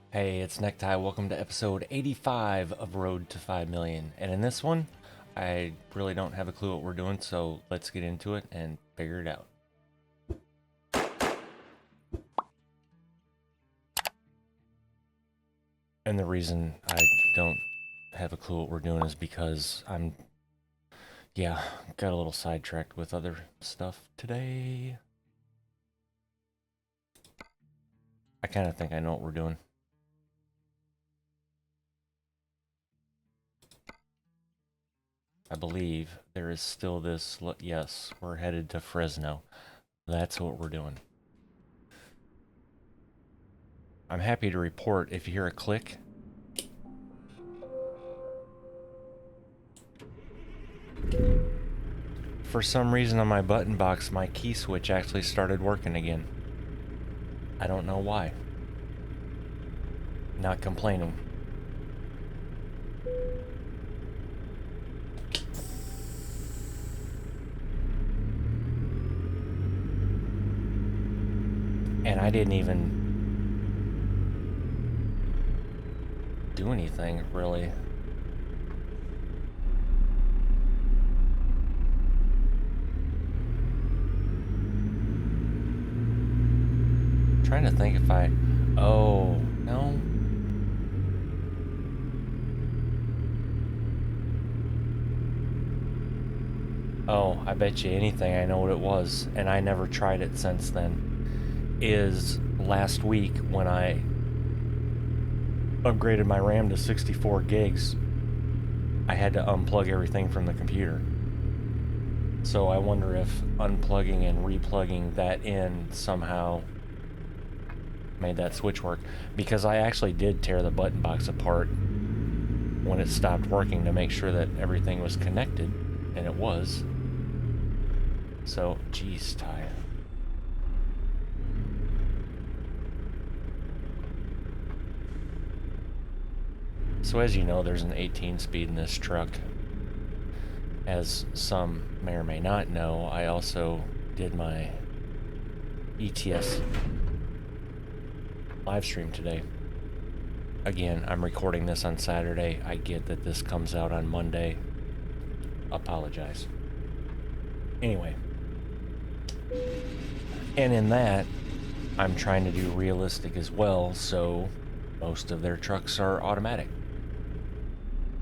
Hey, it's Necktie. Welcome to episode 85 of Road to 5 Million. And in this one, I really don't have a clue what we're doing, so let's get into it and figure it out. And the reason I don't have a clue what we're doing is because got a little sidetracked with other stuff today. I kind of think I know what we're doing. I believe there is still this, yes, we're headed to Fresno. That's what we're doing. I'm happy to report if you hear a click. For some reason on my button box, my key switch actually started working again. I don't know why. Not complaining. And I didn't even do anything, really. I'm trying to think if oh, no. Oh, I bet you anything I know what it was, and I never tried it since then. Is last week when I upgraded my RAM to 64 gigs, I had to unplug everything from the computer. So I wonder if unplugging and replugging that in somehow made that switch work. Because I actually did tear the button box apart when it stopped working to make sure that everything was connected, and it was. So, geez, Ty. So as you know, there's an 18 speed in this truck. As some may or may not know, I also did my ATS live stream today. Again, I'm recording this on Saturday. I get that this comes out on Monday. Apologize. Anyway. And in that, I'm trying to do realistic as well, so most of their trucks are automatic.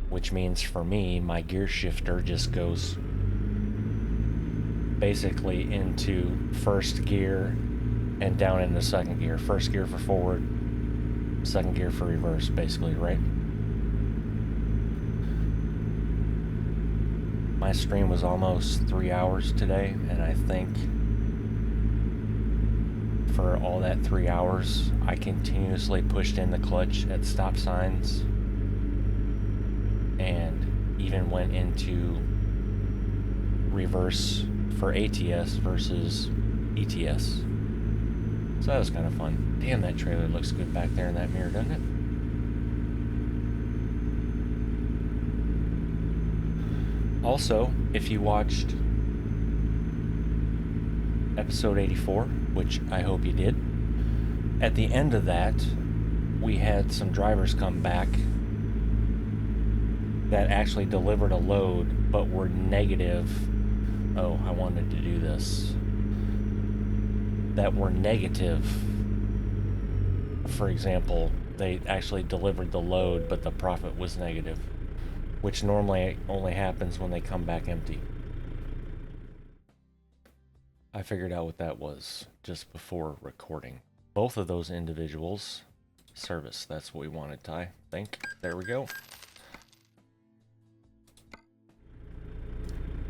Which means for me, my gear shifter just goes basically into first gear and down into second gear. First gear for forward, second gear for reverse, basically, right? My stream was almost 3 hours today, and I think for all that 3 hours, I continuously pushed in the clutch at stop signs and even went into reverse for ATS versus ETS. So that was kind of fun. Damn, that trailer looks good back there in that mirror, doesn't it? Also, if you watched episode 84, which I hope you did, at the end of that, we had some drivers come back that actually delivered a load, but were negative. Oh, I wanted to do this. That were negative. For example, they actually delivered the load, but the profit was negative, which normally only happens when they come back empty. I figured out what that was just before recording. Both of those individuals, service, that's what we wanted, Ty. There we go.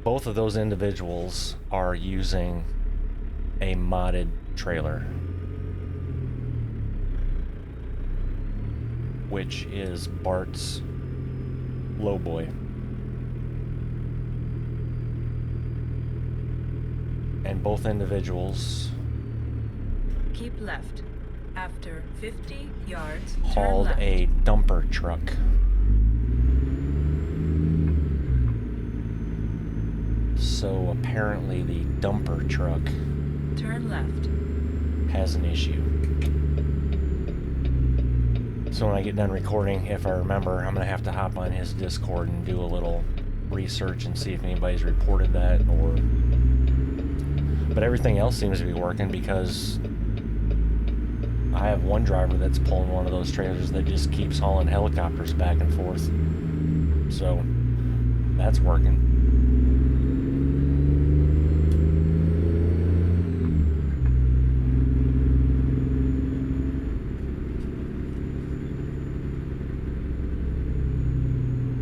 Both of those individuals are using a modded trailer, which is Bart's Lowboy. And both individuals keep left. After 50 yards, hauled turn left. a dumper truck. So apparently the dumper truck turn left has an issue. So when I get done recording, if I remember, I'm going to have to hop on his Discord and do a little research and see if anybody's reported that, or... But everything else seems to be working because I have one driver that's pulling one of those trailers that just keeps hauling helicopters back and forth. So that's working.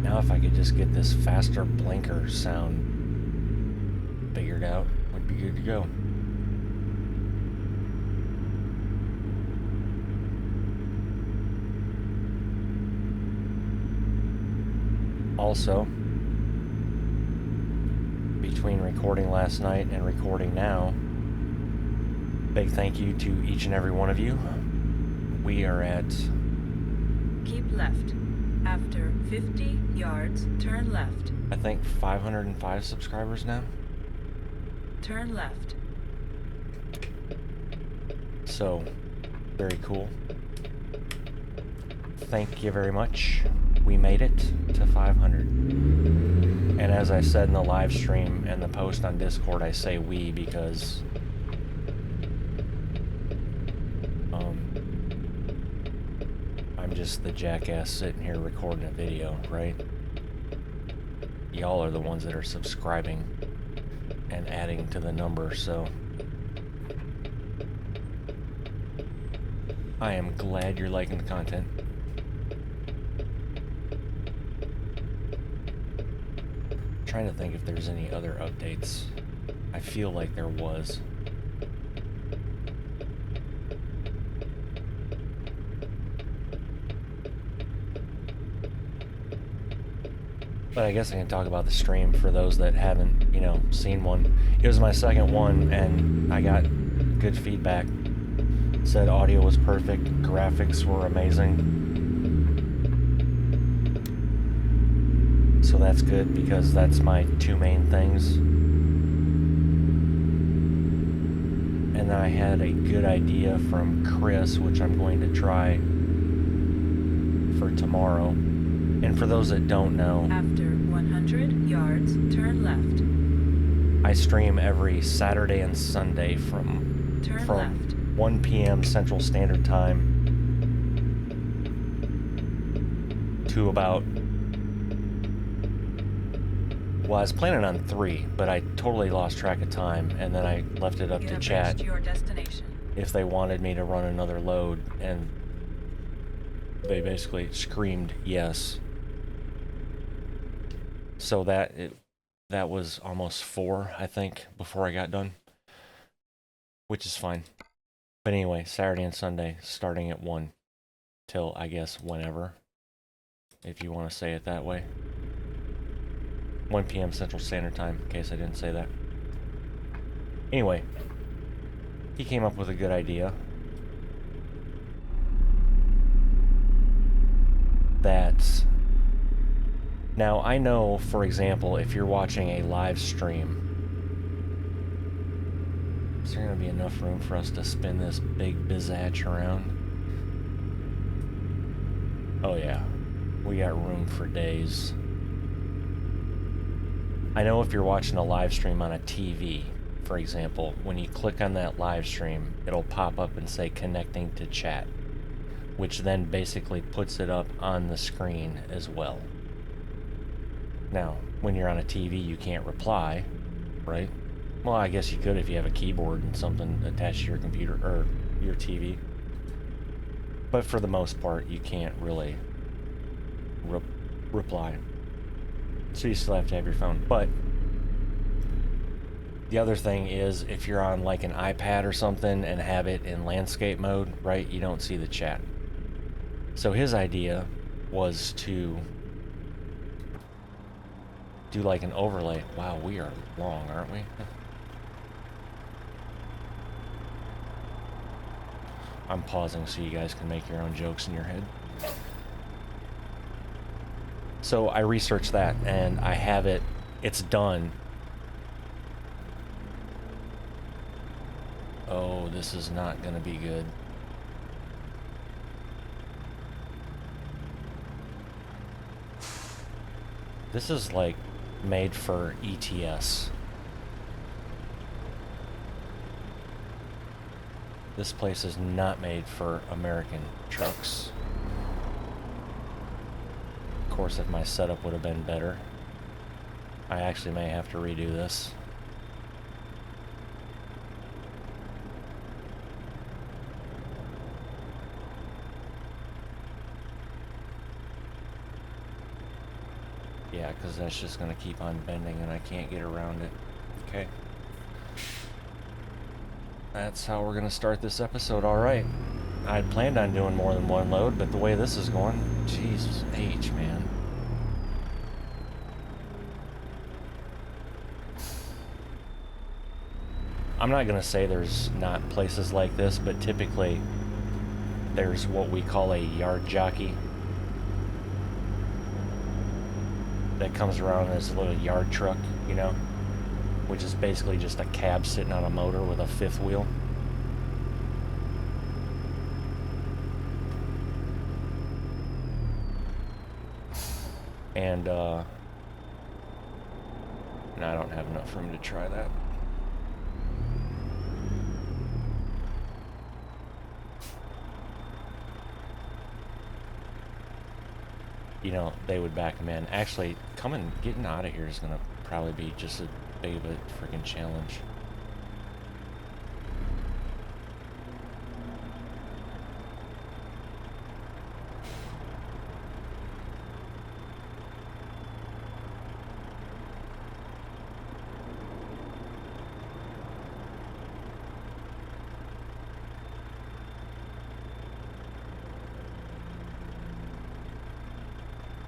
Now if I could just get this faster blinker sound figured out, would be good to go. Also, between recording last night and recording now, big thank you to each and every one of you. We are at... Keep left. After 50 yards, turn left. I think 505 subscribers now. Turn left. So, very cool. Thank you very much. We made it to 500. And as I said in the live stream and the post on Discord, I say we because I'm just the jackass sitting here recording a video, right? Y'all are the ones that are subscribing and adding to the number, so I am glad you're liking the content. Trying to think if there's any other updates. I feel like there was. But I guess I can talk about the stream for those that haven't, you know, seen one. It was my second one, and I got good feedback. Said audio was perfect, graphics were amazing. So that's good, because that's my two main things. And then I had a good idea from Chris, which I'm going to try for tomorrow. And for those that don't know, after 100 yards, turn left. I stream every Saturday and Sunday from left. 1 p.m. Central Standard Time to about... Well, I was planning on 3, but I totally lost track of time, and then I left it up to chat your destination. if they wanted me to run another load, and they basically screamed yes. So that was almost 4, I think, before I got done, which is fine. But anyway, Saturday and Sunday, starting at 1 till, I guess, whenever, if you want to say it that way. 1 p.m. Central Standard Time, in case I didn't say that. Anyway, he came up with a good idea. That... Now, I know, for example, if you're watching a live stream, is there going to be enough room for us to spin this big bizacch around? Oh yeah, we got room for days. I know if you're watching a live stream on a TV, for example, when you click on that live stream, it'll pop up and say connecting to chat, which then basically puts it up on the screen as well. Now, when you're on a TV, you can't reply, right? Well, I guess you could if you have a keyboard and something attached to your computer or your TV. But for the most part, you can't really reply. So you still have to have your phone. But the other thing is, if you're on like an iPad or something and have it in landscape mode, right, you don't see the chat. So his idea was to do like an overlay. Wow, we are long, aren't we? I'm pausing so you guys can make your own jokes in your head. So I researched that, and I have it. It's done. Oh, this is not going to be good. This is like made for ETS. This place is not made for American trucks. Of course, if my setup would have been better, I actually may have to redo this. Yeah, because that's just going to keep on bending and I can't get around it. Okay. That's how we're going to start this episode. All right. I had planned on doing more than one load, but the way this is going, Jesus H, man. I'm not going to say there's not places like this, but typically there's what we call a yard jockey that comes around as a little yard truck, you know, which is basically just a cab sitting on a motor with a fifth wheel. And no, I don't have enough room to try that. You know, they would back them in. Actually, getting out of here is gonna probably be just a big of a freaking challenge.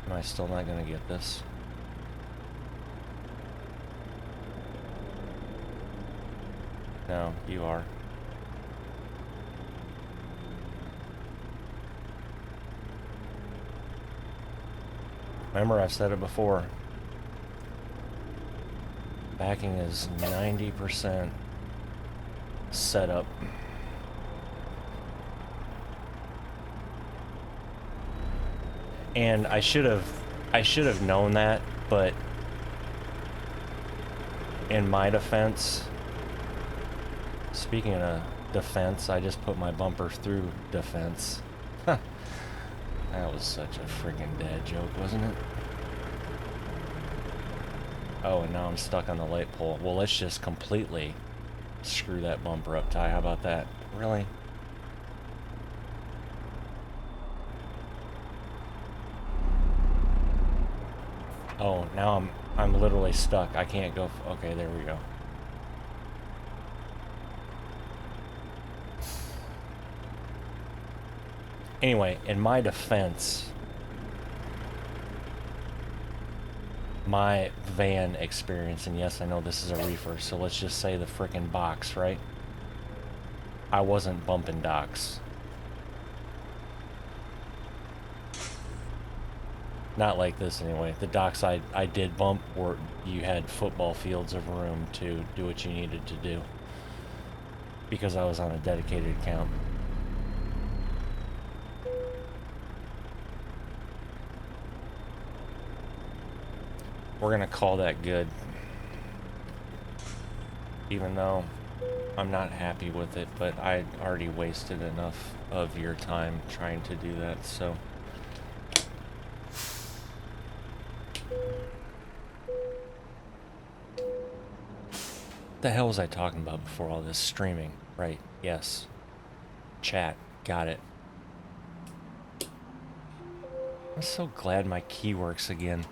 Am I still not gonna get this? No, you are. Remember, I've said it before. Backing is 90% setup. And I should have known that, but in my defense, speaking of defense, I just put my bumper through defense. That was such a freaking dad joke, wasn't it? Oh, and now I'm stuck on the light pole. Well, let's just completely screw that bumper up, Ty. How about that? Really? Oh, now I'm literally stuck. I can't go. Okay, there we go. Anyway, in my defense, my van experience, and yes, I know this is a reefer, so let's just say the frickin' box, right? I wasn't bumping docks. Not like this anyway. The docks I did bump were, you had football fields of room to do what you needed to do because I was on a dedicated account. We're gonna call that good, even though I'm not happy with it, but I already wasted enough of your time trying to do that, so. What the hell was I talking about before all this? Streaming, right? Yes. Chat, got it. I'm so glad my key works again.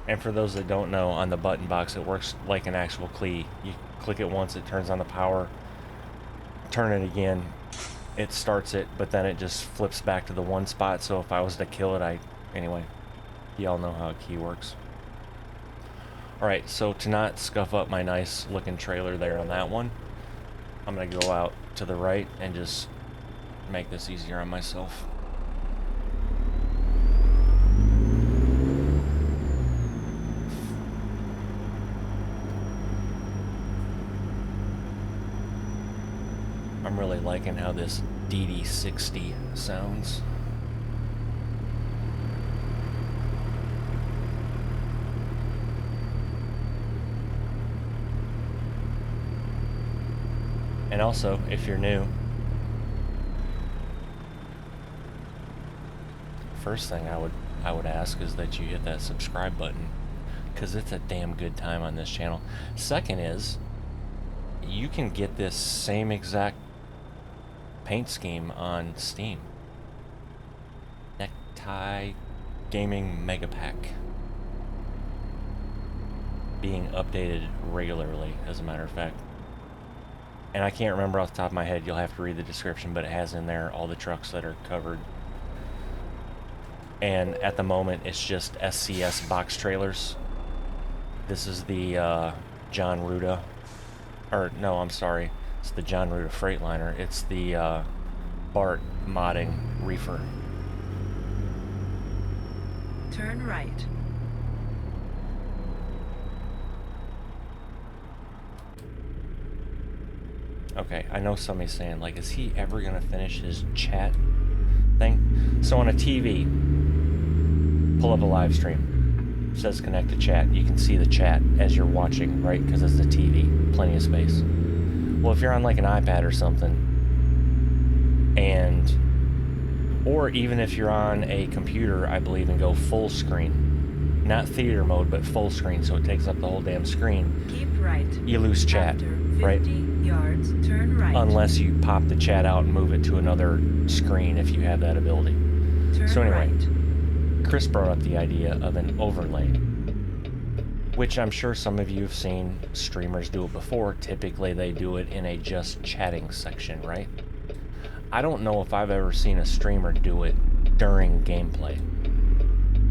And for those that don't know, on the button box it works like an actual key. You click it once, it turns on the power. Turn it again, it starts it, but then it just flips back to the one spot. So if I was to kill it, anyway, y'all know how a key works. Alright, so to not scuff up my nice looking trailer there on that one, I'm going to go out to the right and just make this easier on myself. I'm really liking how this DD60 sounds. And also, if you're new, first thing I would ask is that you hit that subscribe button, because it's a damn good time on this channel. Second is, you can get this same exact paint scheme on Steam. Necktie Gaming Mega Pack. Being updated regularly, as a matter of fact. And I can't remember off the top of my head, you'll have to read the description, but it has in there all the trucks that are covered. And at the moment, it's just SCS box trailers. This is the John Ruda, or no, I'm sorry, it's the John Ruda Freightliner. It's the Bart modding reefer. Turn right. Okay, I know somebody's saying, like, is he ever gonna finish his chat thing? So on a TV, pull up a live stream. It says connect to chat. You can see the chat as you're watching, right? Because it's a TV, plenty of space. Well, if you're on like an iPad or something, or even if you're on a computer, I believe, and go full screen, not theater mode, but full screen, so it takes up the whole damn screen. Keep right. You lose chat, After 50 right? yards, turn right. Unless you pop the chat out and move it to another screen if you have that ability. Turn So anyway, right. Chris brought up the idea of an overlay, which I'm sure some of you have seen streamers do it before. Typically they do it in a just chatting section, right? I don't know if I've ever seen a streamer do it during gameplay.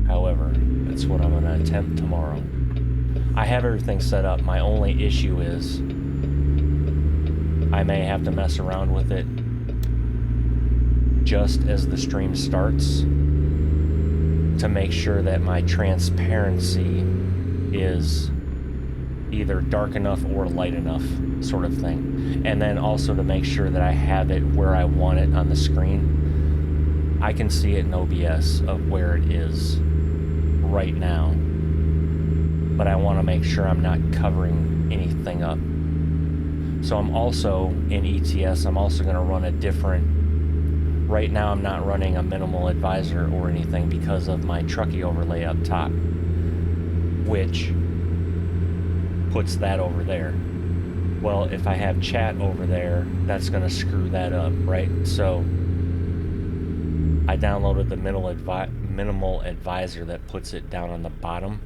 However, that's what I'm going to attempt tomorrow. I have everything set up. My only issue is I may have to mess around with it just as the stream starts to make sure that my transparency is either dark enough or light enough, sort of thing. And then also to make sure that I have it where I want it on the screen. I can see it in OBS of where it is right now, but I want to make sure I'm not covering anything up. So I'm also in ETS, I'm also going to run a different, right now I'm not running a minimal advisor or anything because of my Truckee overlay up top, which puts that over there. Well, if I have chat over there, that's going to screw that up, right? So I downloaded the minimal advisor that puts it down on the bottom.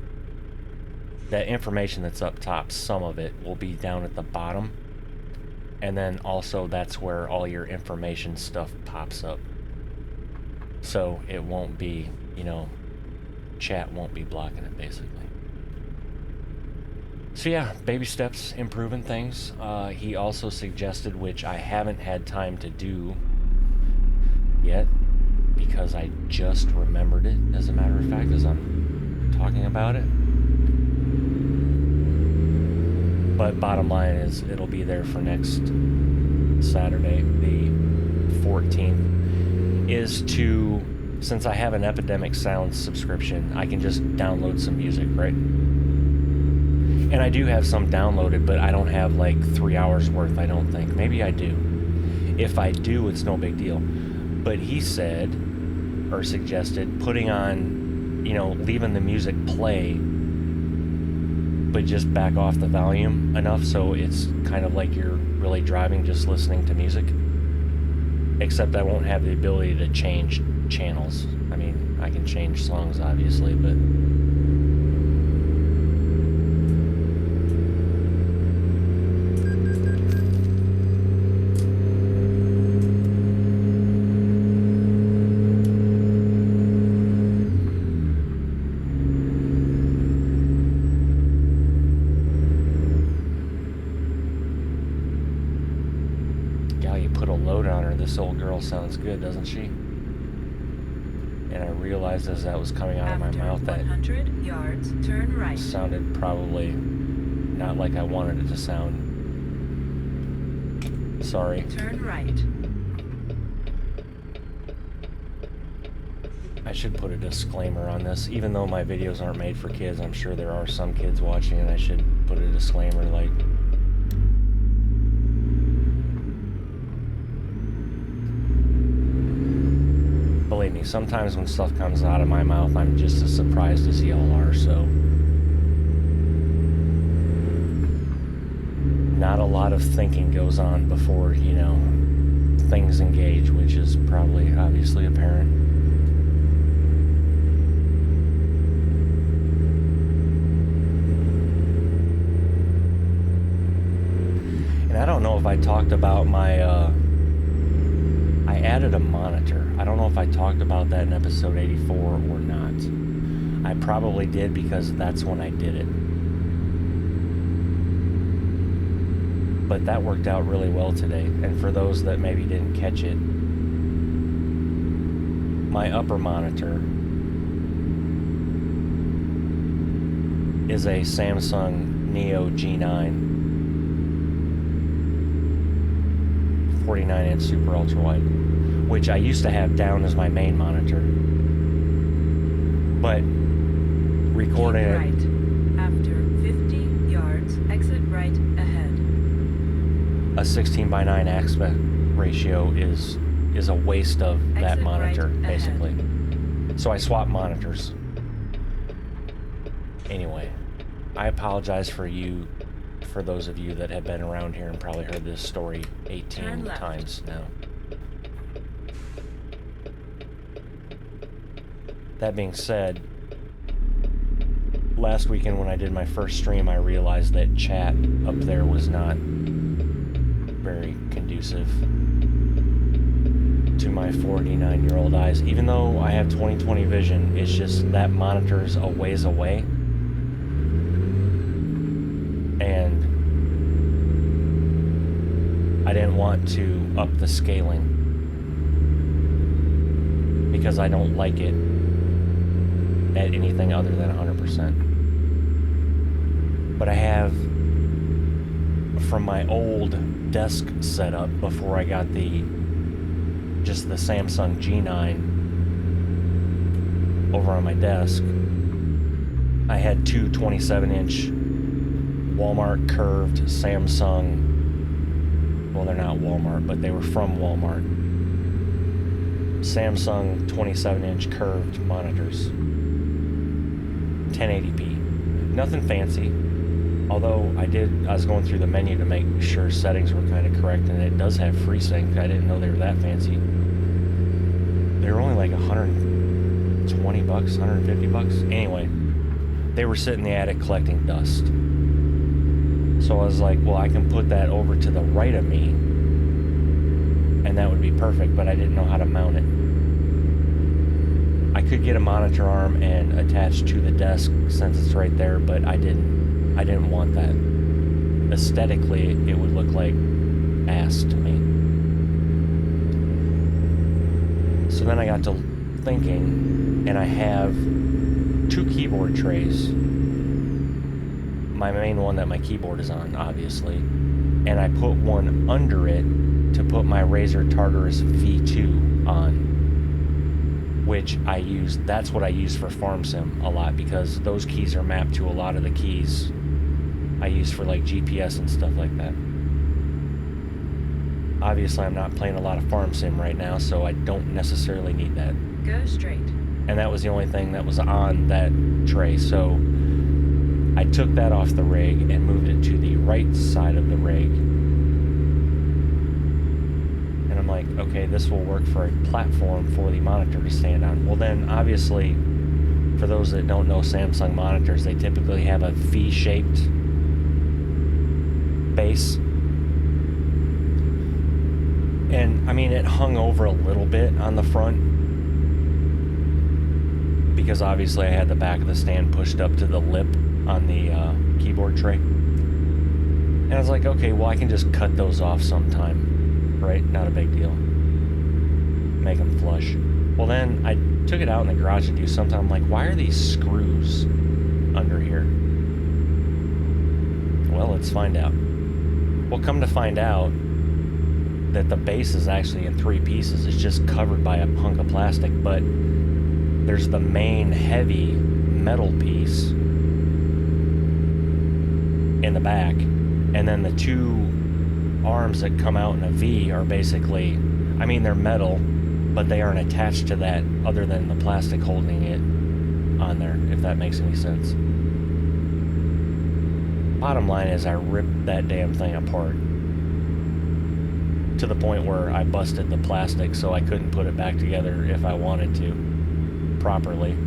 That information that's up top, some of it will be down at the bottom. And then also that's where all your information stuff pops up. So it won't be, you know, chat won't be blocking it, basically. So yeah, baby steps, improving things. He also suggested, which I haven't had time to do yet, because I just remembered it, as a matter of fact, as I'm talking about it. But bottom line is, it'll be there for next Saturday, the 14th, is to, since I have an Epidemic Sound subscription, I can just download some music, right? And I do have some downloaded, but I don't have like 3 hours worth, I don't think. Maybe I do. If I do, it's no big deal. But he said, or suggested, putting on, you know, leaving the music play, but just back off the volume enough so it's kind of like you're really driving, just listening to music. Except I won't have the ability to change channels. I mean, I can change songs, obviously, but... This old girl sounds good, doesn't she? And I realized as that was coming out of my mouth that 100 yards, turn right. Sounded probably not like I wanted it to sound. Sorry. Turn right. I should put a disclaimer on this. Even though my videos aren't made for kids, I'm sure there are some kids watching, and I should put a disclaimer like, believe me, sometimes when stuff comes out of my mouth, I'm just as surprised as y'all are, so. Not a lot of thinking goes on before, you know, things engage, which is probably obviously apparent. And I don't know if I talked about my, I added a monitor. I don't know if I talked about that in episode 84 or not. I probably did because that's when I did it. But that worked out really well today. And for those that maybe didn't catch it, my upper monitor is a Samsung Neo G9 49-inch super ultra wide, which I used to have down as my main monitor. But recording Keep right. After 50 yards, exit right ahead. A 16:9 aspect ratio is a waste of that Exit monitor, right basically. ahead. So I swapped monitors. Anyway, I apologize for those of you that have been around here and probably heard this story 18 times now. That being said, last weekend when I did my first stream, I realized that chat up there was not very conducive to my 49-year-old eyes. Even though I have 20/20 vision, it's just that monitor's a ways away. And I didn't want to up the scaling because I don't like it at anything other than 100%. But I have, from my old desk setup before I got just the Samsung G9 over on my desk, I had two 27-inch Walmart curved Samsung, well, they're not Walmart, but they were from Walmart, Samsung 27-inch curved monitors, 1080p. Nothing fancy. Although I was going through the menu to make sure settings were kind of correct, and it does have FreeSync. I didn't know they were that fancy. They were only like $120, $150. Anyway, they were sitting in the attic collecting dust. So I was like, well, I can put that over to the right of me, and that would be perfect, but I didn't know how to mount it. I could get a monitor arm and attach to the desk since it's right there, but I didn't want that. Aesthetically, it would look like ass to me. So then I got to thinking, and I have two keyboard trays. My main one that my keyboard is on, obviously. And I put one under it to put my Razer Tartarus V2 on. Which that's what I use for FarmSim a lot, because those keys are mapped to a lot of the keys I use for like GPS and stuff like that. Obviously, I'm not playing a lot of FarmSim right now, so I don't necessarily need that. Go straight. And that was the only thing that was on that tray, so I took that off the rig and moved it to the right side of the rig. And I'm like, okay, this will work for a platform for the monitor to stand on. Well then, obviously, for those that don't know Samsung monitors, they typically have a V-shaped base. And, I mean, it hung over a little bit on the front, because obviously I had the back of the stand pushed up to the lip on the keyboard tray. And I was like, okay, well, I can just cut those off sometime, right? Not a big deal. Make them flush. Well, then I took it out in the garage to do something. I'm like, why are these screws under here? Well, let's find out. Well, come to find out that the base is actually in three pieces. It's just covered by a hunk of plastic, but there's the main heavy metal piece in the back, and then the two arms that come out in a V are basically, I mean, they're metal, but they aren't attached to that other than the plastic holding it on there, if that makes any sense. Bottom line is I ripped that damn thing apart to the point where I busted the plastic so I couldn't put it back together if I wanted to properly.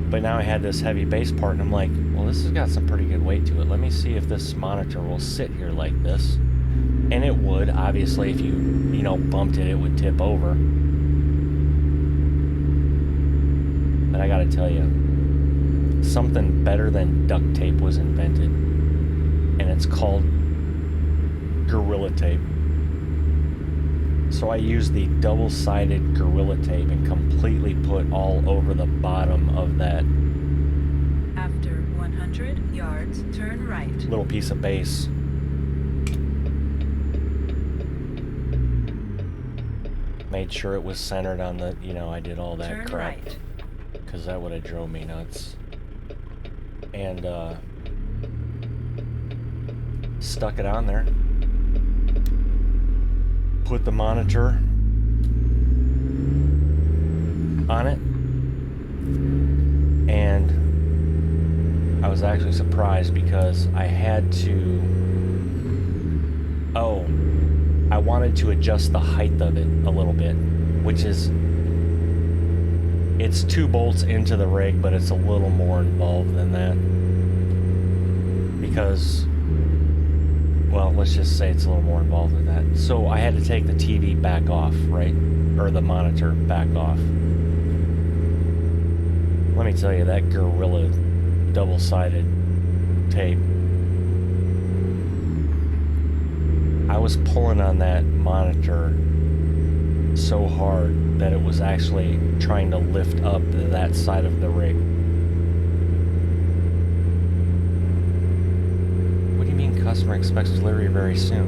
But now I had this heavy base part and I'm like, well, this has got some pretty good weight to it. Let me see if this monitor will sit here like this. And it would. Obviously, if you bumped it, it would tip over. But I gotta tell you, something better than duct tape was invented. And it's called Gorilla Tape. So I used the double-sided Gorilla Tape and completely put all over the bottom of that After 100 yards, turn right. little piece of base. Made sure it was centered on the, I did all that Turn crap. right. Because that would have drove me nuts. And, stuck it on there. Put the monitor on it. And I was actually surprised because I had to... Oh, I wanted to adjust the height of it a little bit, which is... It's 2 bolts into the rig, but it's a little more involved than that. Because... Well, let's just say it's a little more involved than that. So I had to take the TV back off, right? Or the monitor back off. Let me tell you, that Gorilla double-sided tape. I was pulling on that monitor so hard that it was actually trying to lift up that side of the rig. Customer expects delivery very soon.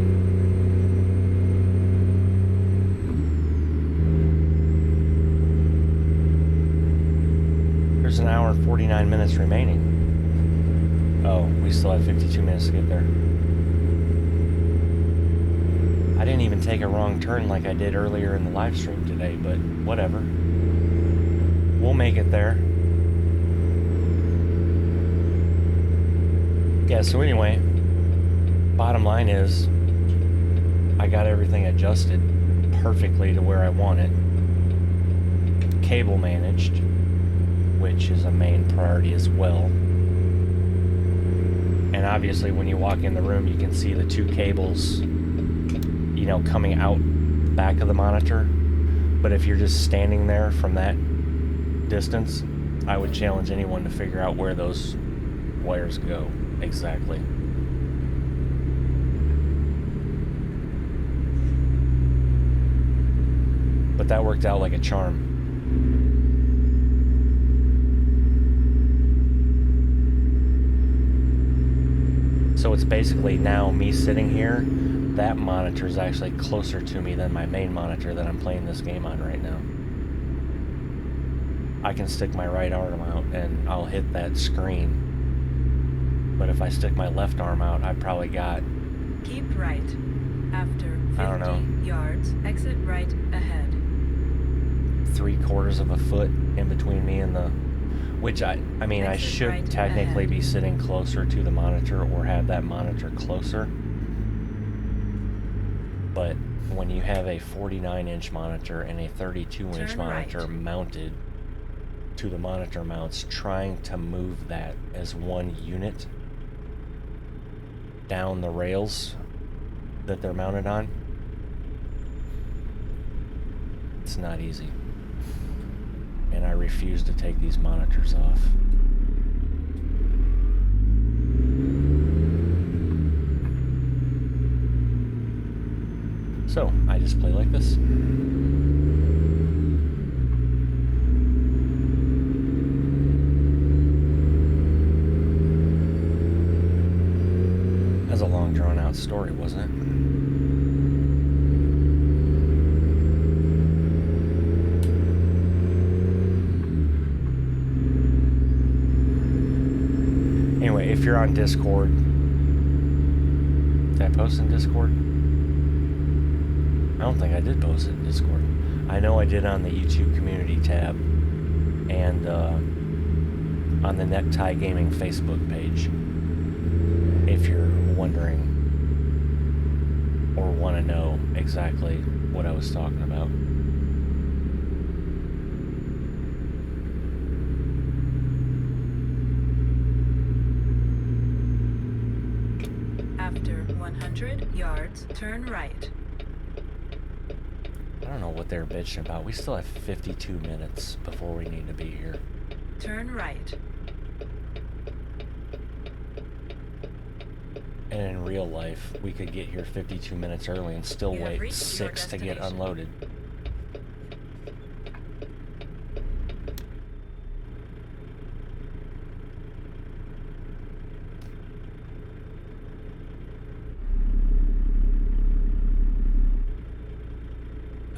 There's an hour and 49 minutes remaining. Oh, we still have 52 minutes to get there. I didn't even take a wrong turn like I did earlier in the live stream today, but whatever. We'll make it there. Yeah, so anyway, bottom line is, I got everything adjusted perfectly to where I want it. Cable managed, which is a main priority as well. And obviously when you walk in the room, you can see the 2 cables, coming out back of the monitor. But if you're just standing there from that distance, I would challenge anyone to figure out where those wires go exactly. But that worked out like a charm. So it's basically now me sitting here, that monitor is actually closer to me than my main monitor that I'm playing this game on right now. I can stick my right arm out and I'll hit that screen. But if I stick my left arm out, I probably got... Keep right. After 50 I don't know. yards, exit right ahead. 3/4 of a foot in between me and the... Which I mean, I Exit should right technically ahead. be sitting closer to the monitor or have that monitor closer. But when you have a 49-inch monitor and a 32-inch Turn monitor right. mounted to the monitor mounts, trying to move that as one unit down the rails that they're mounted on, it's not easy. And I refuse to take these monitors off. So, I just play like this. That's a long drawn out story, wasn't it? Anyway, if you're on Discord, did I post in Discord? I don't think I did post it in Discord. I know I did on the YouTube community tab and on the Necktie Gaming Facebook page, if you're wondering or want to know exactly what I was talking about. After 100 yards, turn right. I don't know what they're bitching about. We still have 52 minutes before we need to be here. Turn right. And in real life, we could get here 52 minutes early and still You have wait reached 6 your to get destination. unloaded.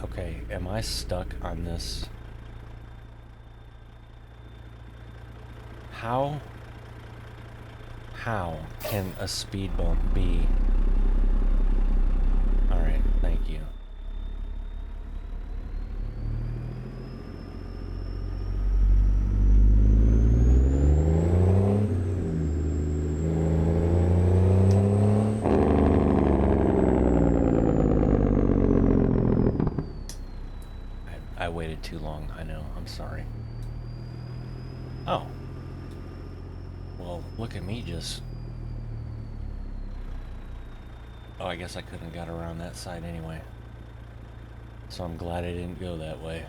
Okay, am I stuck on this? How can a speed bump be? Alright, thank you. I waited too long, I know, I'm sorry. Oh. Well, look at me just... Oh, I guess I couldn't have got around that side anyway. So I'm glad I didn't go that way.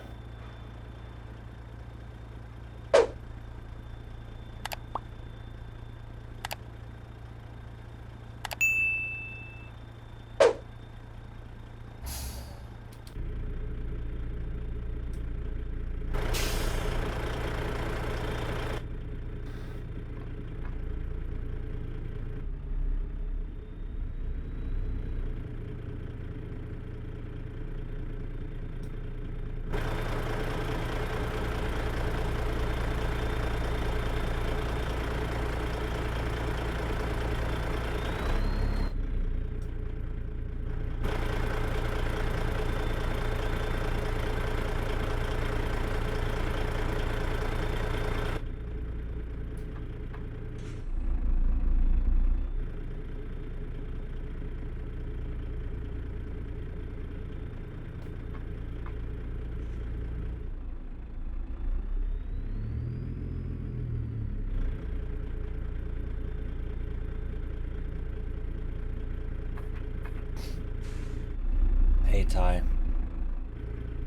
Hey Ty,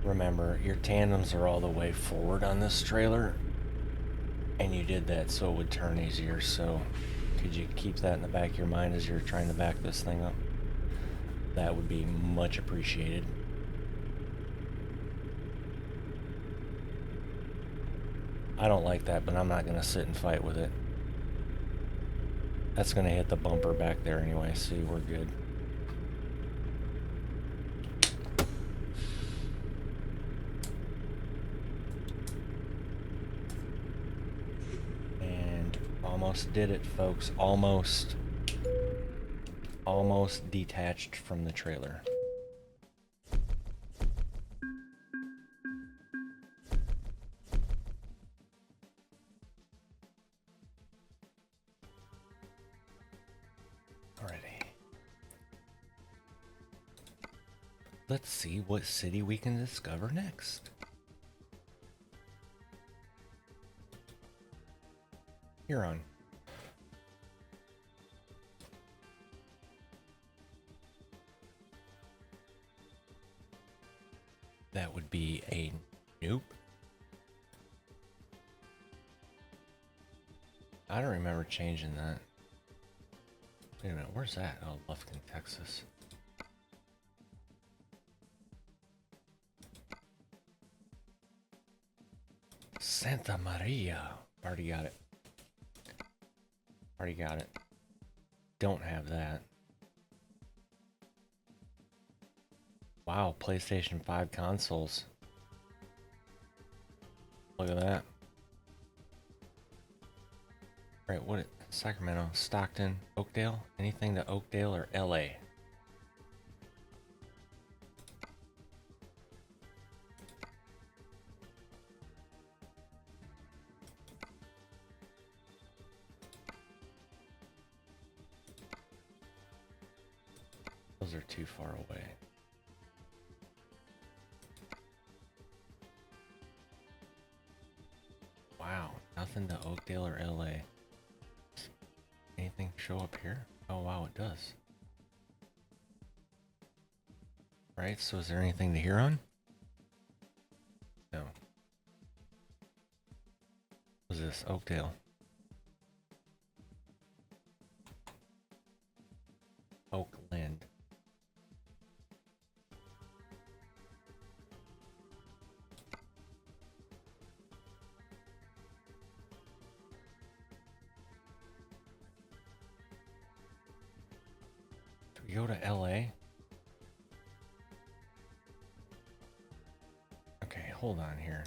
remember your tandems are all the way forward on this trailer, and you did that so it would turn easier, so could you keep that in the back of your mind as you're trying to back this thing up? That would be much appreciated. I don't like that, but I'm not going to sit and fight with it. That's going to hit the bumper back there anyway, see, we're good. And almost did it, folks. Almost detached from the trailer. Alrighty. Let's see what city we can discover next. You're on. That would be a nope. I don't remember changing that. Wait a minute, where's that? Oh, Lufkin, Texas. Santa Maria. Already got it. Already got it. Don't have that. Wow, PlayStation 5 consoles. Look at that. Right, what? Sacramento, Stockton, Oakdale? Anything to Oakdale or LA? Those are too far away. Wow, nothing to Oakdale or LA. Anything show up here? Oh wow, it does. Right, so is there anything to hear on? No. What's this? Oakdale. Oakland. Do we go to LA? Okay, hold on here.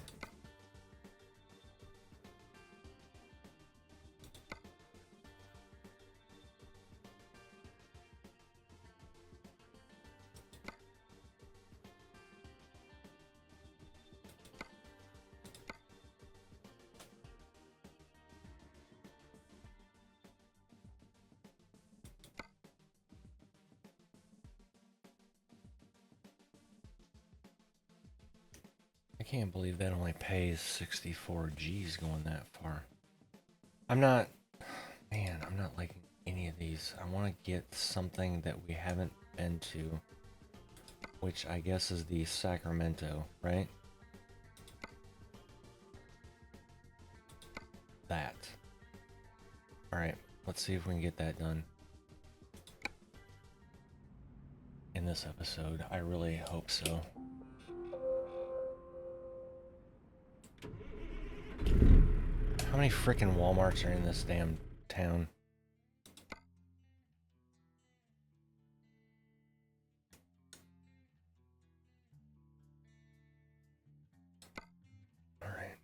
I can't believe that only pays 64 G's going that far. I'm not liking any of these. I want to get something that we haven't been to, which I guess is the Sacramento, right? That. Alright, let's see if we can get that done in this episode. I really hope so. How many frickin' Walmarts are in this damn town? Alright.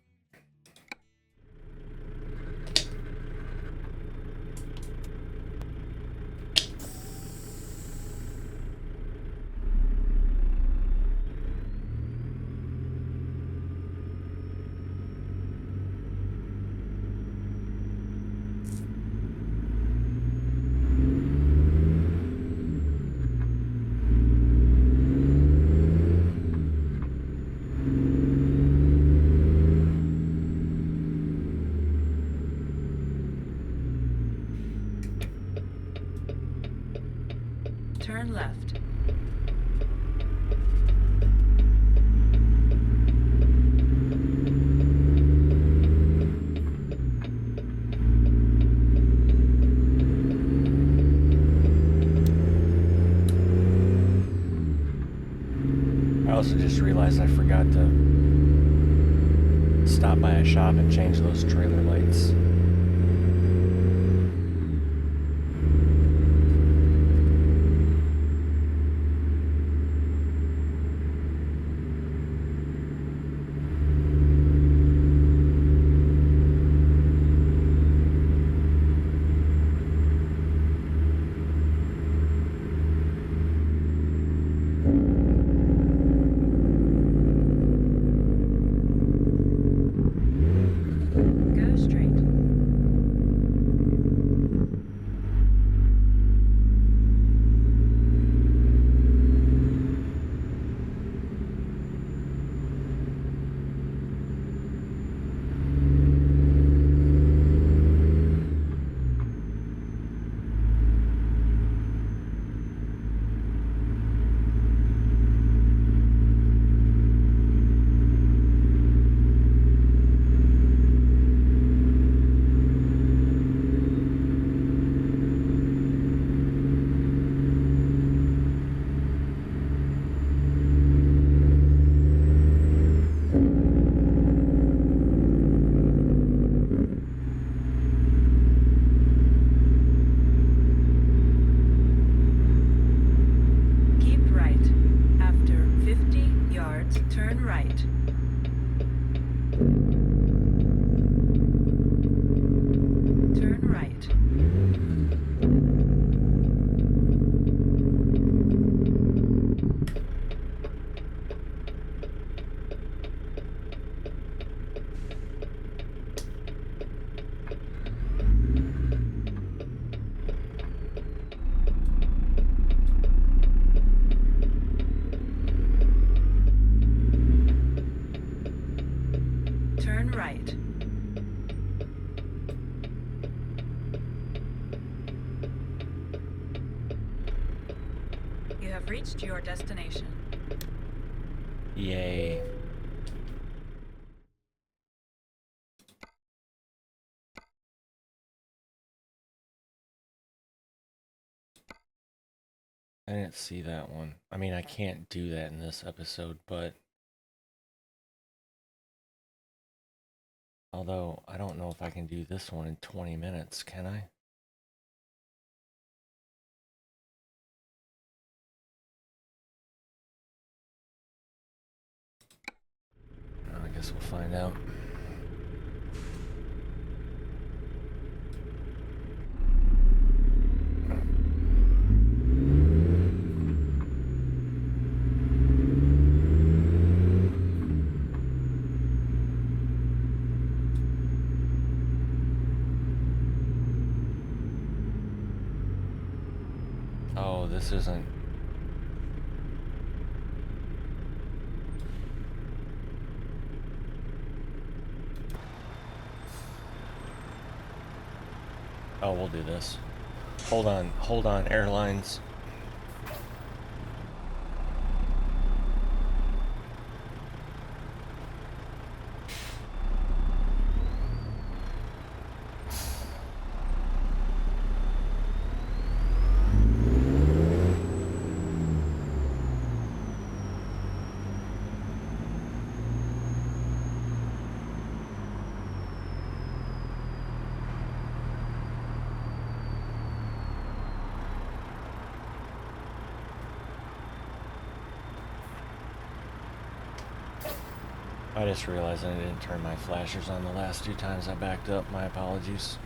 Turn left. I also just realized I forgot to stop by a shop and change those trailer lights. Go straight. Keep right. After 50 yards, turn right. Turn right. Turn right. You have reached your destination. Yay. I didn't see that one. I mean, I can't do that in this episode, but... Although, I don't know if I can do this one in 20 minutes, can I? I guess we'll find out. Oh, this isn't... Oh, we'll do this. Hold on, airlines. I just realized I didn't turn my flashers on the last 2 times I backed up. My apologies.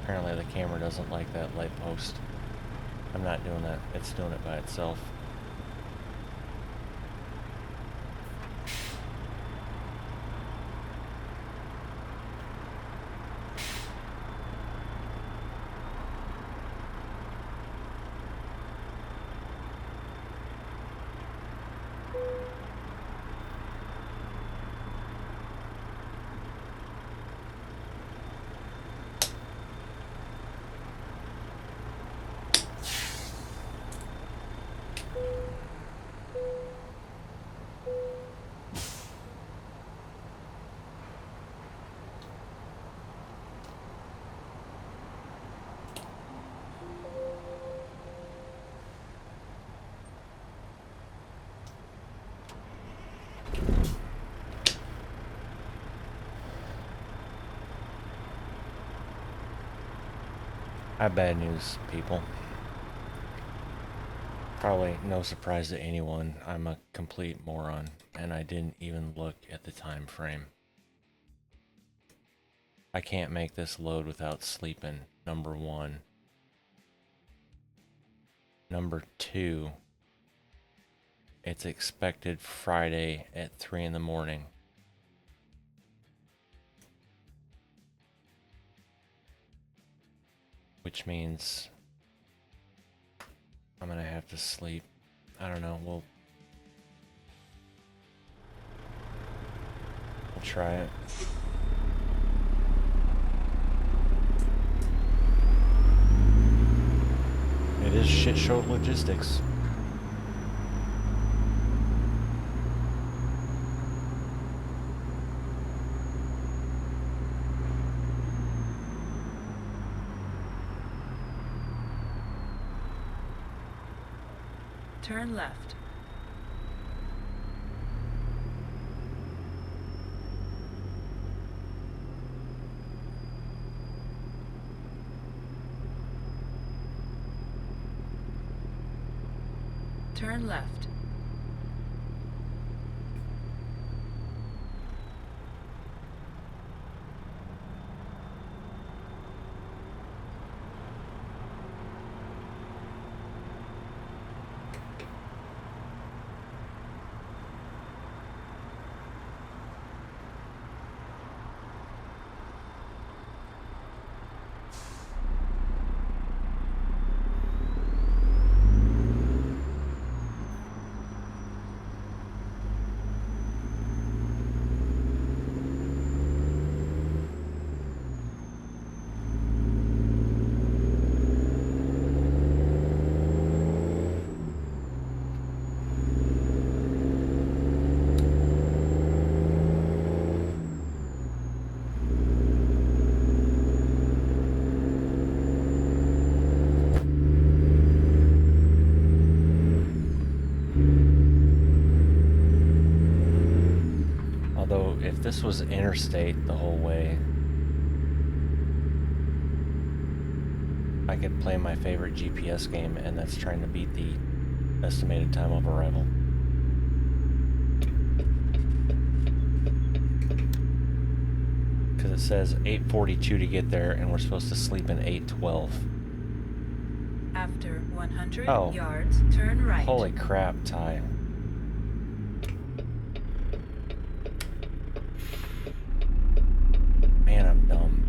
Apparently the camera doesn't like that light post. I'm not doing that. It's doing it by itself. I have bad news, people. Probably no surprise to anyone. I'm a complete moron, and I didn't even look at the time frame. I can't make this load without sleeping, number 1. Number 2, it's expected Friday at 3 in the morning. Which means I'm gonna have to sleep. I don't know, we'll try it. It is shit show logistics. Turn left. Turn left. if this was interstate the whole way, I could play my favorite GPS game, and that's trying to beat the estimated time of arrival. Because it says 8:42 to get there, and we're supposed to sleep in 8:12. After 100 Oh. yards, turn right. Holy crap, Ty. Man, I'm dumb.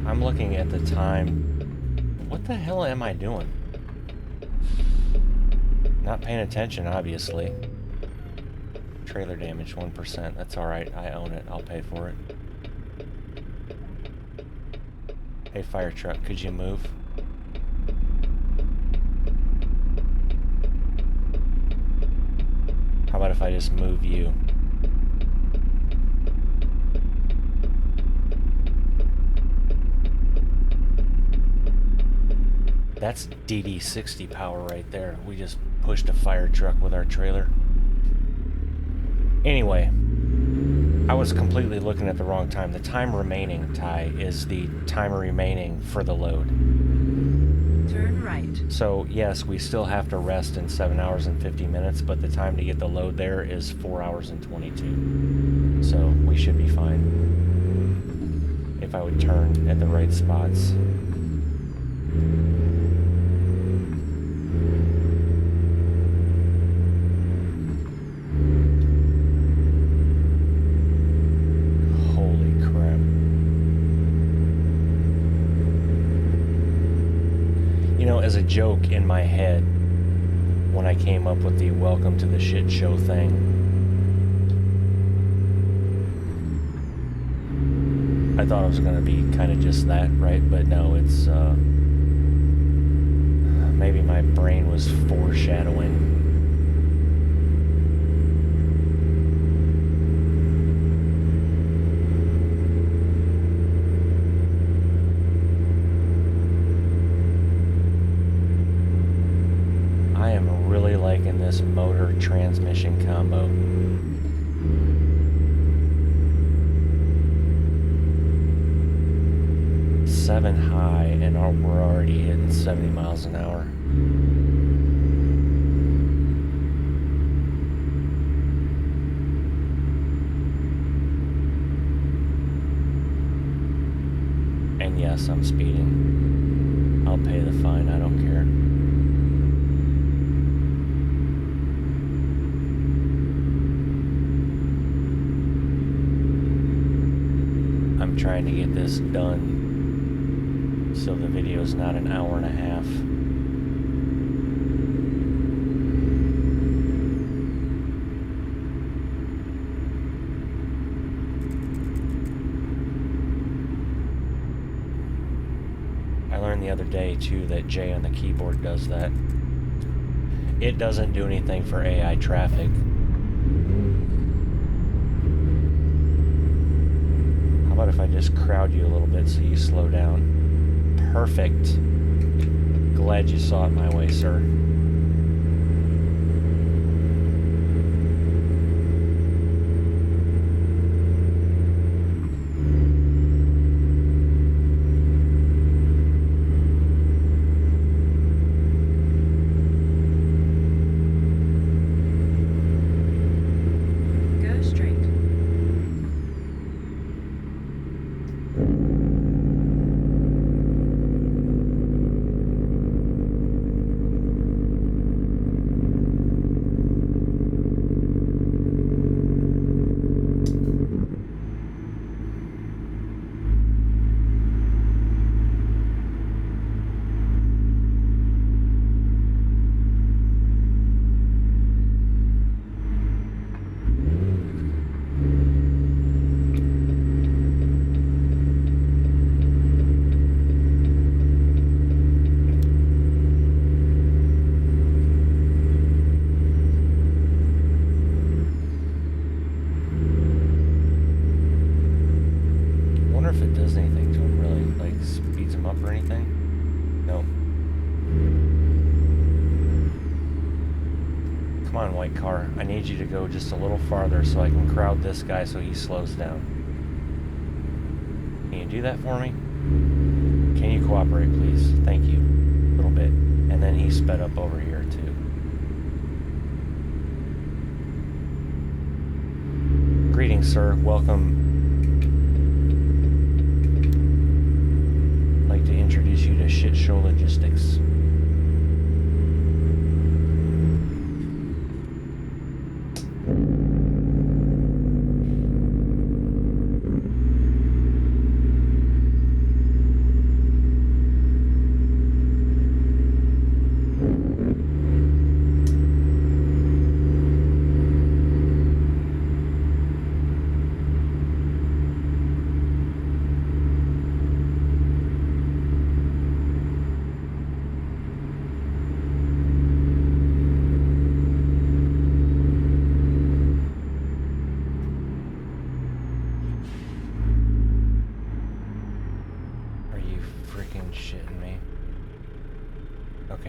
I'm looking at the time. What the hell am I doing? Not paying attention, obviously. Trailer damage 1%. That's alright. I own it. I'll pay for it. Hey, fire truck, could you move? How about if I just move you? That's DD60 power right there. We just pushed a fire truck with our trailer. Anyway, I was completely looking at the wrong time. The time remaining, Ty, is the time remaining for the load. Turn right. So, yes, we still have to rest in 7 hours and 50 minutes, but the time to get the load there is 4 hours and 22. So, we should be fine. If I would turn at the right spots. As a joke in my head, when I came up with the welcome to the shit show thing, I thought it was going to be kind of just that, right? But no, it's maybe my brain was foreshadowing. Liking this motor transmission combo. Seven high, and we're already hitting 70 miles an hour. And yes, I'm speeding. I'll pay the fine, I don't care. Trying to get this done so the video's not an hour and a half. I learned the other day too that J on the keyboard does that. It doesn't do anything for AI traffic. How about if I just crowd you a little bit so you slow down? Perfect. Glad you saw it my way, sir. white car. I need you to go just a little farther so I can crowd this guy so he slows down. Can you do that for me? Can you cooperate, please? Thank you. A little bit. And then he sped up over here, too. Greetings, sir. Welcome. I'd like to introduce you to Shit Show Logistics.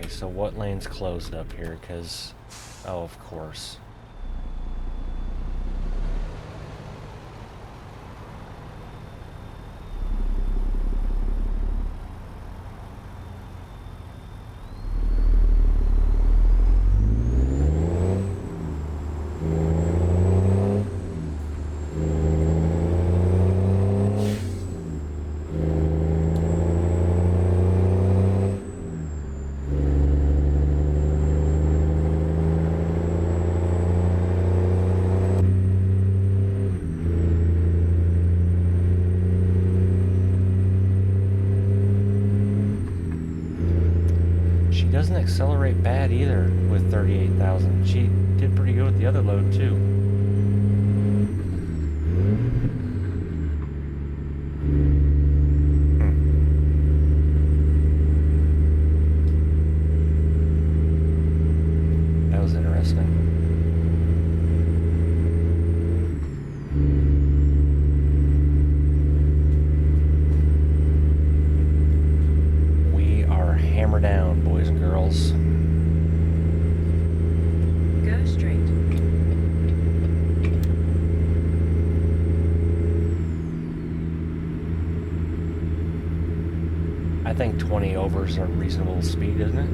So what lane's closed up here? Because, oh, of course. Doesn't accelerate bad either with 38,000. She did pretty good with the other load too. That was interesting. We are hammered down, boys and girls. Go straight. I think 20 over is a reasonable speed, isn't it?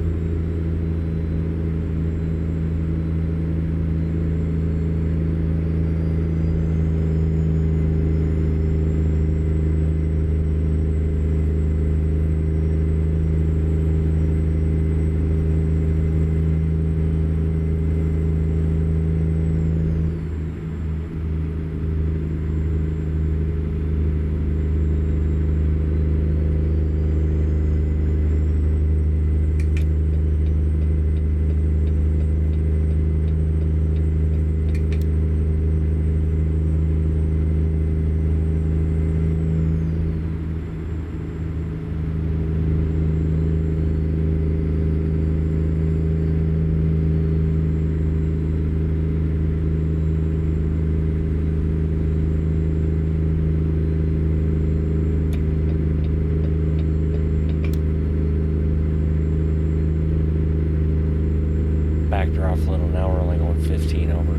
Backed off a little. Now we're only going 15 over.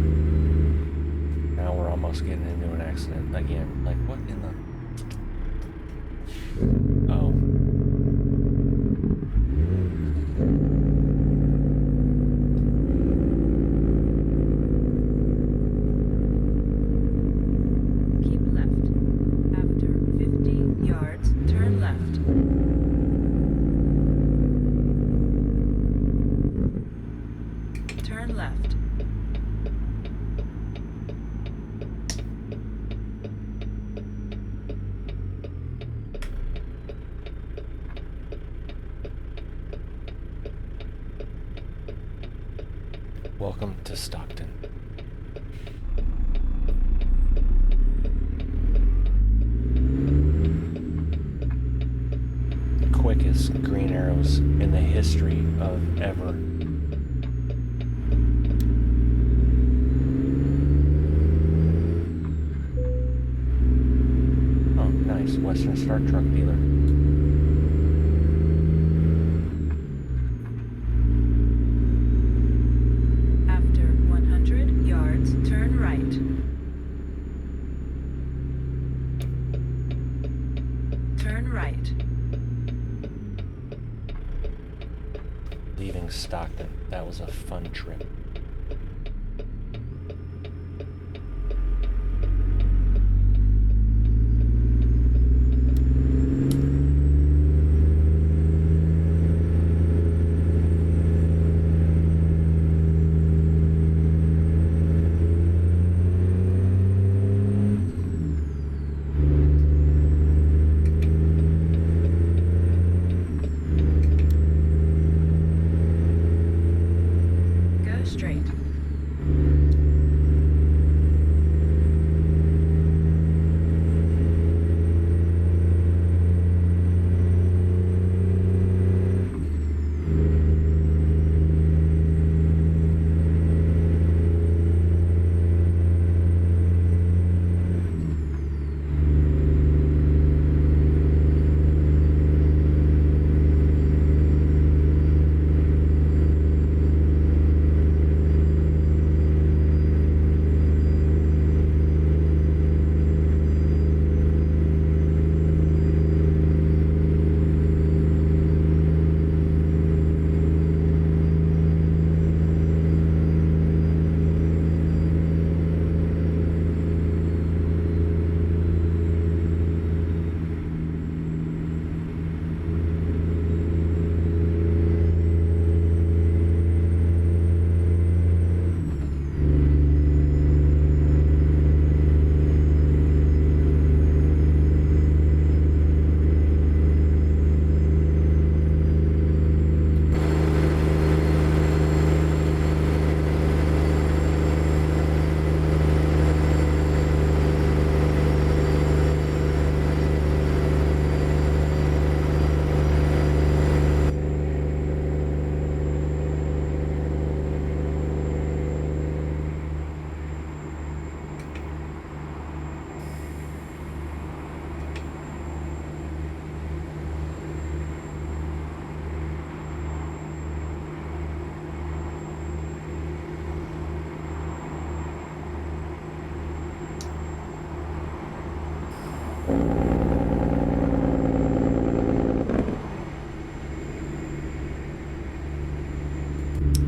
Now we're almost getting into an accident again. Like, what in the... Oh. Keep left. After 50 yards, turn left. Turn left. Welcome to Stockton. Quickest green arrows in the history of ever. Oh, nice. Western Star Truck dealer. After 100 leaving Stockton. That was a fun trip. Straight.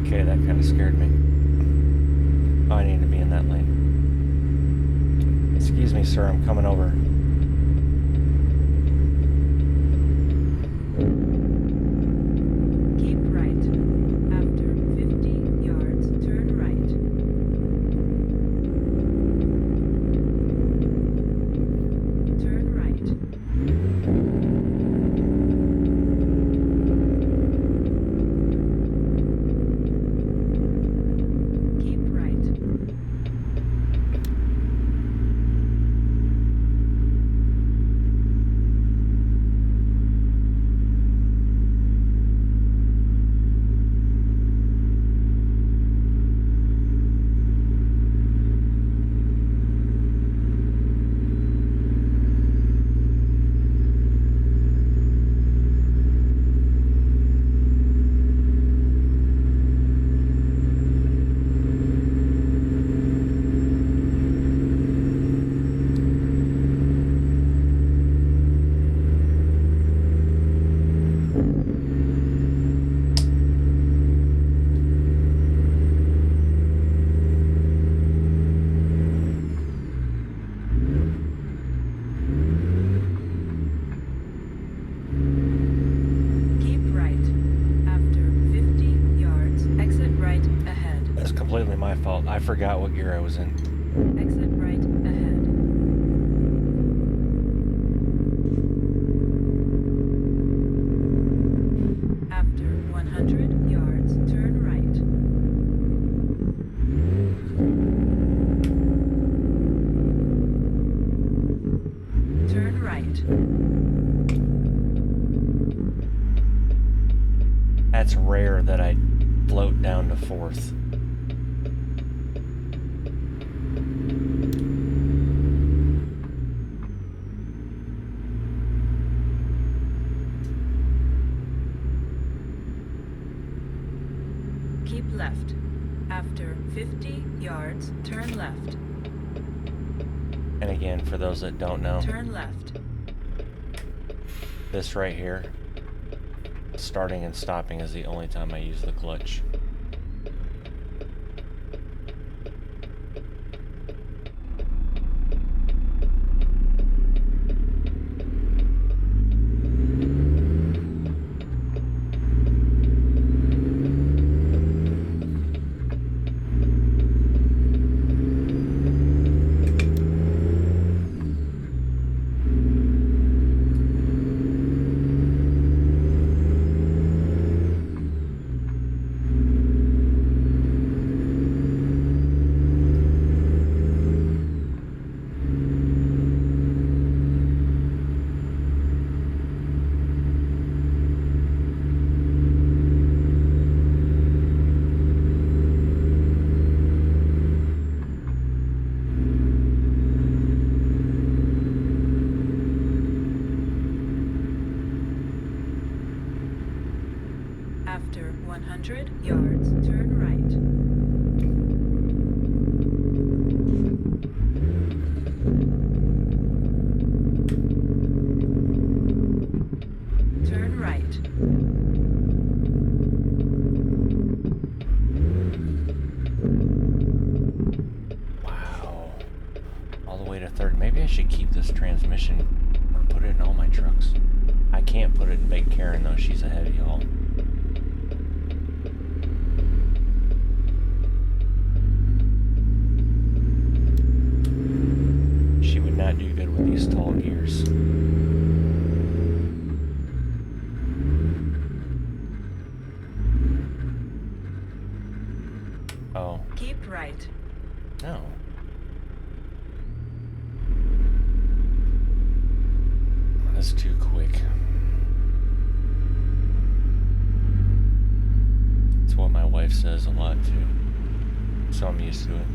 Okay, that kind of scared me. Oh, I need to be in that lane. Excuse me, sir, I'm coming over. Keep right. After 50 yards, turn right. Turn right. Keep right. Keep right. After 50 yards, exit right ahead. That's completely my fault. I forgot what gear I was in. Exit right ahead. After 100 yards, turn right. Turn right. That's rare that I float down to fourth. Keep left. After 50 yards, turn left. And again, for those that don't know, Turn left. this right here Starting and stopping is the only time I use the clutch. After 100 yards, turn right. Turn right. Wow. All the way to third. Maybe I should keep this transmission or put it in all my trucks. I can't put it in Big Karen though, she's a heavy haul. She would not do good with these tall gears. Oh. Keep right. No. That's too quick. It's what my wife says a lot too. So I'm used to it.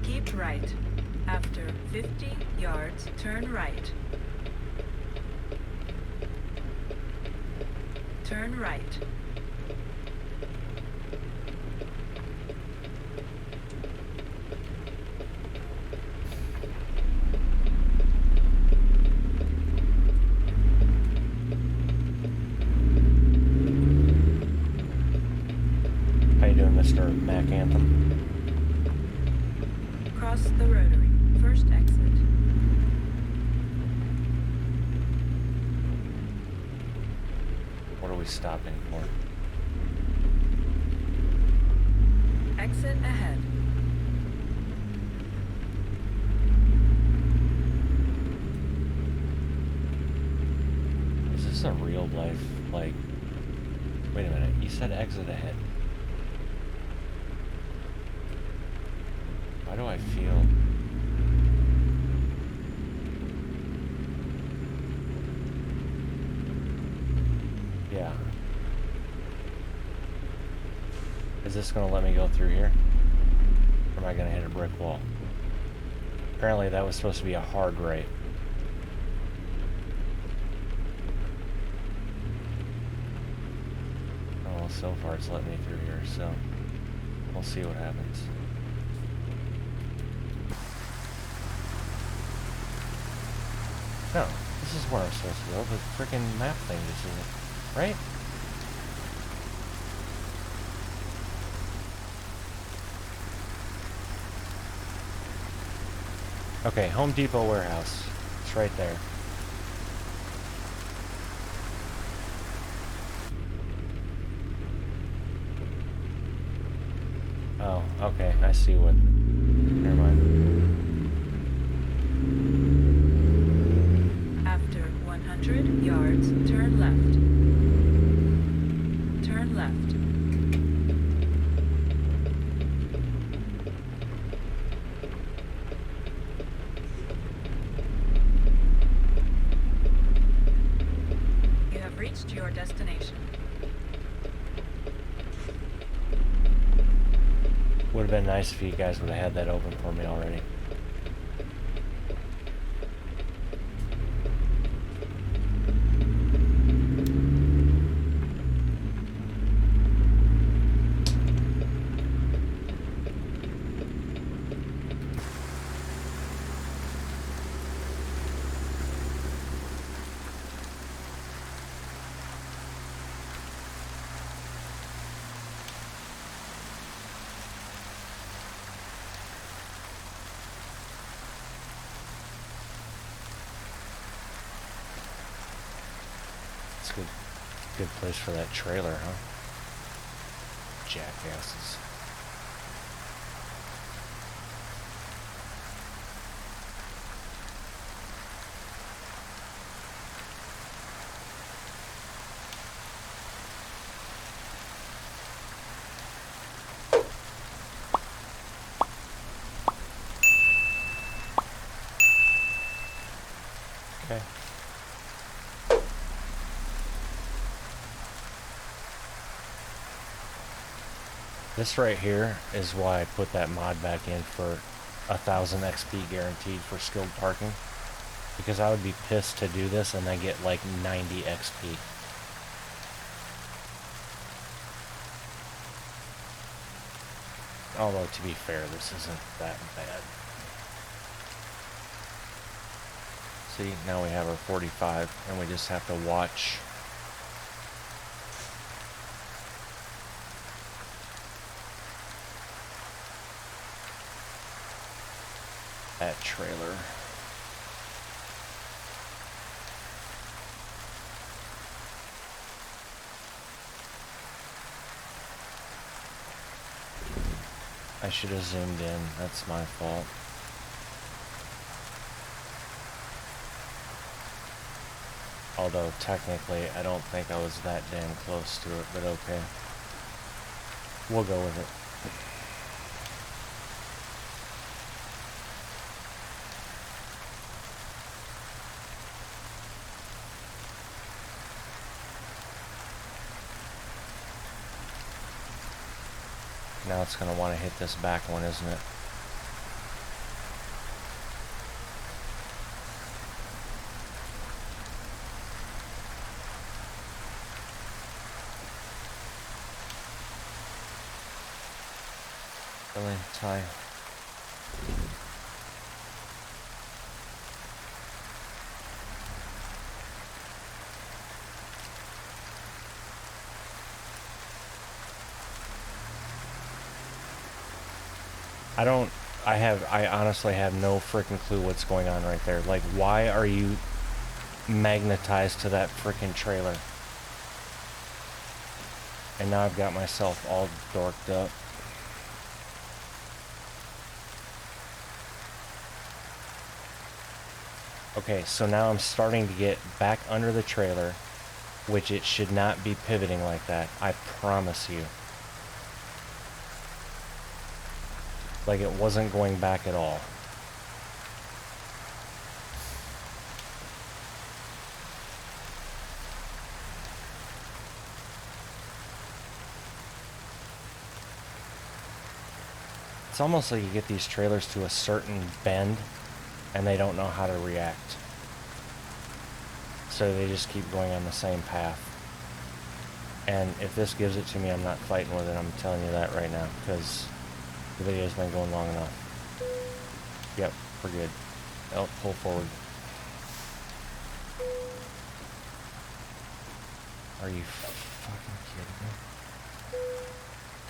Keep right. After 50 yards, turn right. Turn right. How you doing, Mr. Mac Anthem? Cross the rotary. First exit. What are we stopping for? Exit ahead. Is this a real life, like... Wait a minute, you said exit ahead. Why do I feel... Yeah. Is this gonna let me go through here? Or am I gonna hit a brick wall? Apparently that was supposed to be a hard right. Oh, well, so far it's letting me through here, so we'll see what happens. No, this is where I'm supposed to go. The freaking map thing just isn't, right? Okay, Home Depot warehouse. It's right there. Oh, okay, I see what... Never mind. After 100 yards, turn left. Turn left. You have reached your destination. Would have been nice if you guys would have had that open for me already. It's a good place for that trailer, huh? Jackasses. Okay. This right here is why I put that mod back in for 1000 XP guaranteed for skilled parking. Because I would be pissed to do this and then get like 90 XP. Although, to be fair, this isn't that bad. See, now we have our 45, and we just have to watch that trailer. I should have zoomed in. That's my fault. Although, technically, I don't think I was that damn close to it, but okay. We'll go with it. Now it's going to want to hit this back one, isn't it? Really? Tie. I honestly have no freaking clue what's going on right there. Like, why are you magnetized to that freaking trailer? And now I've got myself all dorked up. Okay, so now I'm starting to get back under the trailer, which it should not be pivoting like that. I promise you. Like, it wasn't going back at all. It's almost like you get these trailers to a certain bend and they don't know how to react. So they just keep going on the same path. And if this gives it to me, I'm not fighting with it. I'm telling you that right now, because the video's been going long enough. Yep, we're good. Oh, pull forward. Are you fucking kidding me?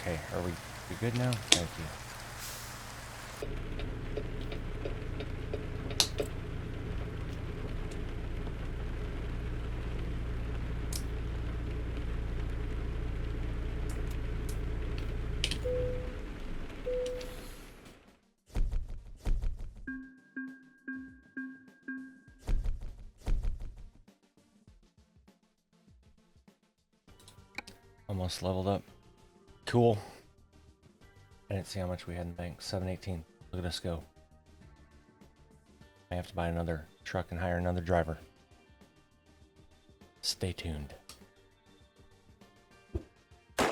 Okay, are we good now? Thank you. Almost leveled up. Cool. I didn't see how much we had in the bank. 718. Look at us go. I have to buy another truck and hire another driver. Stay tuned. And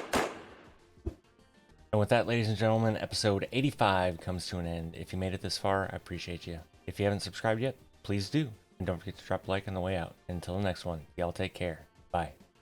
with that, ladies and gentlemen, episode 85 comes to an end. If you made it this far, I appreciate you. If you haven't subscribed yet, please do. And don't forget to drop a like on the way out. Until the next one, y'all take care. Bye.